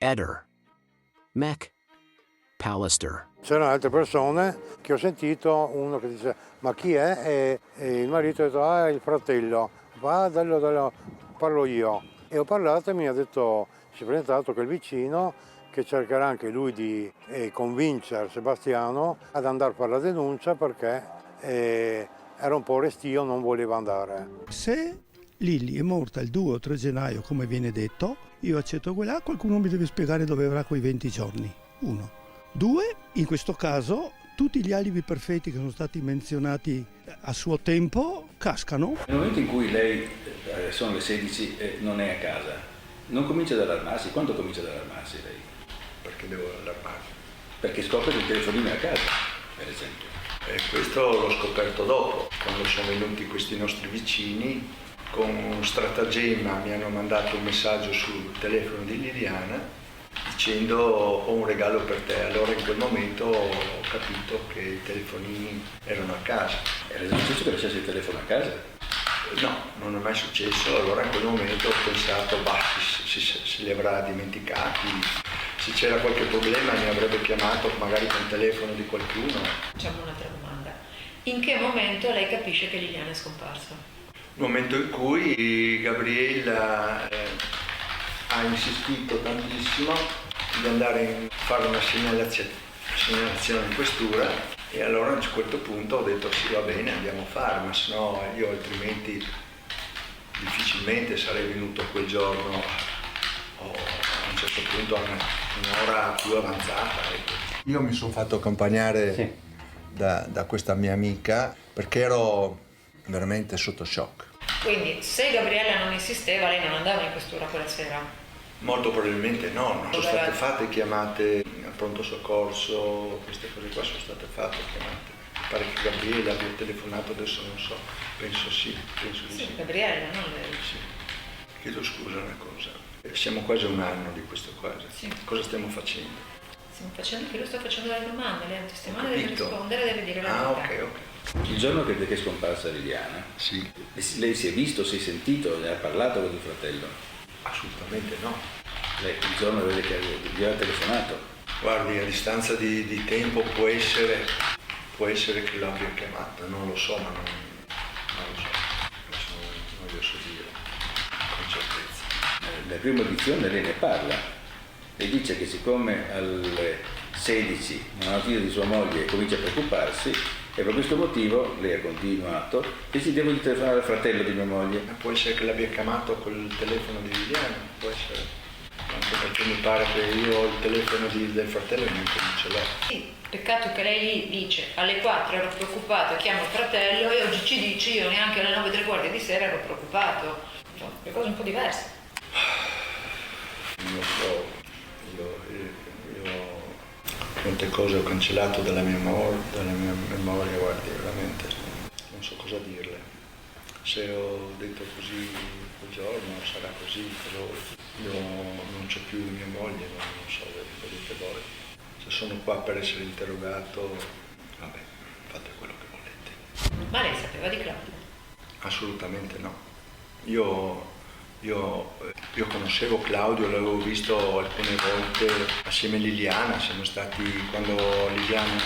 Eder, Mac, Pallister. C'erano altre persone che ho sentito, uno che dice ma chi è? E il marito ha detto è il fratello, dallo, parlo io. E ho parlato e mi ha detto, si è presentato quel vicino che cercherà anche lui di convincere Sebastiano ad andare a fare la denuncia perché era un po' restio, non voleva andare. Se Lily è morta il 2 o 3 gennaio, come viene detto, io accetto quella, qualcuno mi deve spiegare dove avrà quei 20 giorni. 1. 2, in questo caso, tutti gli alibi perfetti che sono stati menzionati a suo tempo cascano. Nel momento in cui lei, sono le 16 e non è a casa, non comincia ad allarmarsi? Quando comincia ad allarmarsi lei? Perché devo allarmarmi? Perché scopre che il telefonino è a casa, per esempio. E questo l'ho scoperto dopo, quando sono venuti questi nostri vicini, con un stratagemma mi hanno mandato un messaggio sul telefono di Liliana dicendo ho un regalo per te. Allora in quel momento ho capito che i telefonini erano a casa. Era successo che lasciasse il telefono a casa? No, non è mai successo. Allora in quel momento ho pensato, si li avrà dimenticati. Se c'era qualche problema mi avrebbe chiamato magari con il telefono di qualcuno. Facciamo un'altra domanda. In che momento lei capisce che Liliana è scomparsa? Il momento in cui Gabriella ha insistito tantissimo di andare a fare una segnalazione in questura e allora a un certo punto ho detto sì, va bene, andiamo a fare, ma sennò io altrimenti difficilmente sarei venuto quel giorno o a un certo punto a un'ora più avanzata. Ecco. Io mi sono fatto accompagnare da questa mia amica perché ero veramente sotto shock. Quindi se Gabriella non insisteva lei non andava in questura quella sera? Molto probabilmente no, non sono state fatte chiamate al pronto soccorso, queste cose qua sono state fatte chiamate. Mi pare che Gabriella abbia telefonato, adesso non so, penso di sì. Gabriella, non lei. Sì. Chiedo scusa una cosa, siamo quasi a un anno di questo qua, sì. Cosa stiamo facendo? Stiamo facendo che io sto facendo le domande, lei è un testimone, deve rispondere, deve dire la verità. Ok. Il giorno che è scomparsa Liliana, sì. Lei si è visto, si è sentito, ne ha parlato con il fratello? Assolutamente no. Lei il giorno che gli aveva telefonaso? Guardi, a distanza di tempo può essere che l'abbia chiamata, non lo so, ma non lo so. Adesso non riesco a dire con certezza. Nella prima edizione lei ne parla e dice che siccome alle 16 una notizia di sua moglie comincia a preoccuparsi e per questo motivo lei ha continuato e si deve telefonare al fratello di mia moglie. Ma può essere che l'abbia chiamato col telefono di Liliana, può essere, anche perché mi pare che io ho il telefono del fratello e non ce l'ho. Sì, peccato che lei dice alle 4 ero preoccupato, chiamo il fratello e oggi ci dice io neanche alle 9:15 di sera ero preoccupato. Sono due cose un po' diverse. Non lo so, io quante cose ho cancellato dalla mia memoria, guardi, veramente non so cosa dirle. Se ho detto così quel giorno sarà così, però io non c'ho più mia moglie, non so, vedete voi. Se sono qua per essere interrogato, vabbè, fate quello che volete. Ma lei sapeva di Claudio? Assolutamente no. Io conoscevo Claudio, l'avevo visto alcune volte assieme a Liliana, siamo stati quando Liliana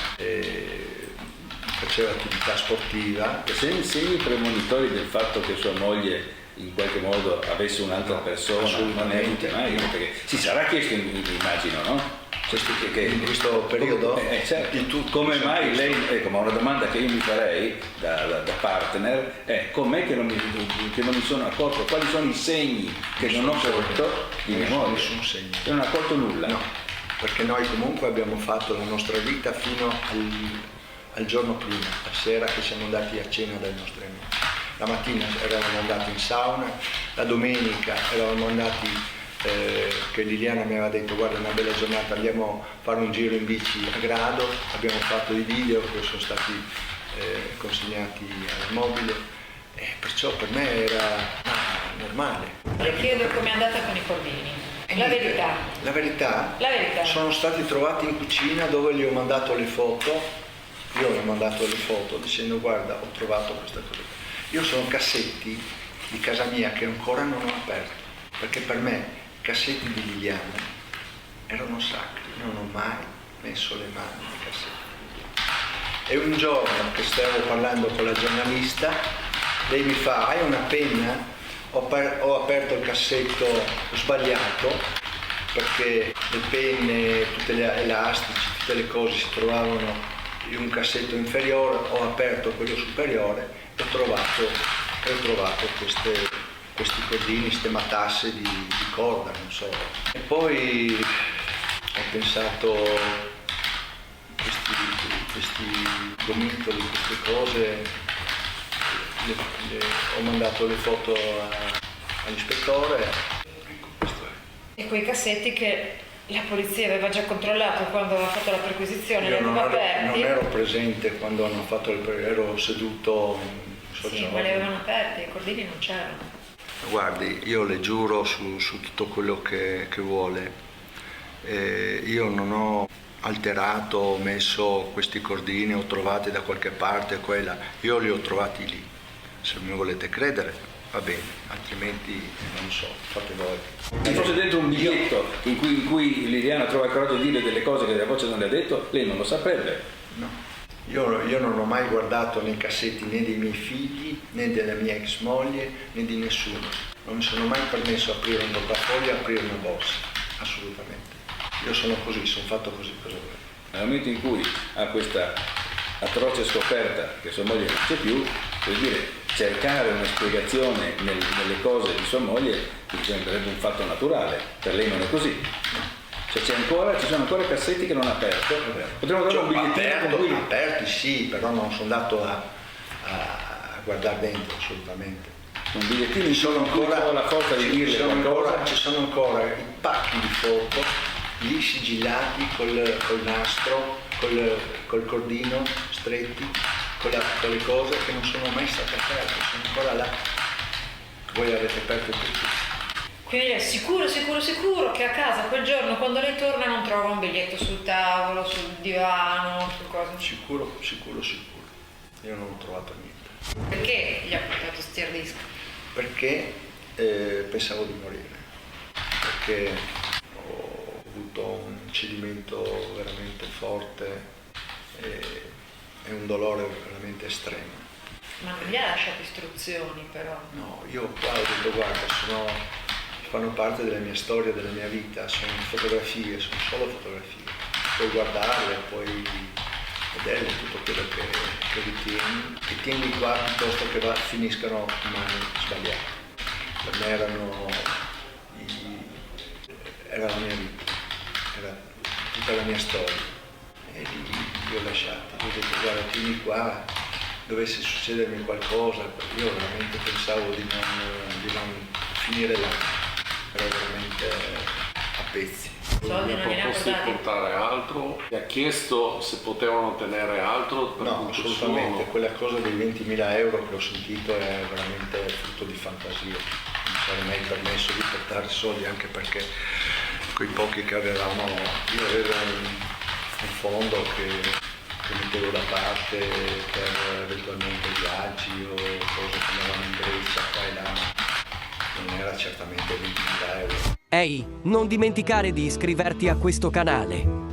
faceva attività sportiva. Segni premonitori del fatto che sua moglie in qualche modo avesse un'altra persona, non ne avute mai, perché si sarà chiesto, immagino, no? In questo periodo certo. Come mai lei, ecco, ma una domanda che io mi farei da partner è com'è che non mi sono accorto, quali sono i segni che non ho colto di mia moglie? Nessun segno. Non ho accolto nulla? No, perché noi comunque abbiamo fatto la nostra vita fino al giorno prima, la sera che siamo andati a cena dai nostri amici. La mattina eravamo andati in sauna, la domenica eravamo andati che Liliana mi aveva detto guarda, una bella giornata, andiamo a fare un giro in bici a Grado, abbiamo fatto dei video che sono stati consegnati al mobile e perciò per me era normale. Le chiedo com'è andata con i corvini. La verità. La verità? La verità. Sono stati trovati in cucina dove gli ho mandato le foto, io gli ho mandato le foto dicendo guarda, ho trovato questa cosa. Io sono cassetti di casa mia che ancora non ho aperto, perché per me cassetti di Liliana erano sacri, non ho mai messo le mani nei cassetti. E un giorno che stavo parlando con la giornalista, lei mi fa: hai una penna? Ho aperto il cassetto, ho sbagliato, perché le penne, tutti gli elastici, tutte le cose si trovavano in un cassetto inferiore, ho aperto quello superiore e ho trovato questi cordini, queste matasse di corda, non so. E poi ho pensato, questi gomitoli, queste cose, ho mandato le foto all'ispettore. Ecco, questo è. E quei cassetti che la polizia aveva già controllato quando aveva fatto la perquisizione, li Io non aveva aperti? ero presente quando hanno fatto ero seduto in soggiorno. Sì, ma li avevano aperti, i cordini non c'erano. Guardi, io le giuro su tutto quello che vuole, io non ho alterato, ho messo questi cordini, ho trovati da qualche parte quella, io li ho trovati lì. Se mi volete credere va bene, altrimenti non so, fate voi. Se fosse dentro un biglietto in cui Liliana trova il coraggio di dire delle cose che della voce non le ha detto, lei non lo saprebbe. No, io non ho mai guardato nei cassetti né dei miei figli, né della mia ex moglie, né di nessuno. Non mi sono mai permesso aprire un portafoglio, aprire una borsa, assolutamente. Io sono così, sono fatto così, cosa vuoi? Nel momento in cui ha questa atroce scoperta che sua moglie non c'è più, vuol dire cercare una spiegazione nelle cose di sua moglie mi sembrerebbe un fatto naturale. Per lei non è così. Cioè ci sono ancora cassetti che non ha aperto. Potremmo dare un bigliettino con cui... Aperti sì, però non sono andato a guardare dentro, assolutamente. Un bigliettino solo ancora la forza di dirle qualcosa. Ci sono ancora i pacchi di foto lì sigillati col nastro, col cordino stretti, con le cose che non sono mai state aperte, sono ancora là. Voi avete aperto tutti. Quindi è sicuro che a casa quel giorno quando lei torna non trova un biglietto sul tavolo, sul divano, su cosa? Sicuro. Io non ho trovato niente. Perché gli ha portato sti hard disk? Perché pensavo di morire, perché ho avuto un cedimento veramente forte e un dolore veramente estremo. Ma non gli ha lasciato istruzioni però? No, io qua ho detto guarda, fanno parte della mia storia, della mia vita, sono fotografie, sono solo fotografie. Puoi guardarle, puoi vedere tutto quello che ritieni e tieni qua piuttosto che finiscano in mani sbagliate. Per me era la mia vita, era tutta la mia storia e li ho lasciati. Io ho detto guarda, tieni qua, dovesse succedermi qualcosa, io veramente pensavo di non finire là, ero veramente a pezzi. Soldi non gliene ha proposti di portati? portare altro, ti ha chiesto se potevano ottenere altro per No, conto assolutamente, suo. quella cosa dei 20.000 euro che ho sentito è veramente frutto di fantasia. Non sarei mai permesso di portare soldi, anche perché quei pochi che avevamo, io avevo un fondo che mettevo da parte per eventualmente viaggi o cose che andavamo in Grecia, qua e là. Non era certamente 20.000 euro. Ehi, non dimenticare di iscriverti a questo canale.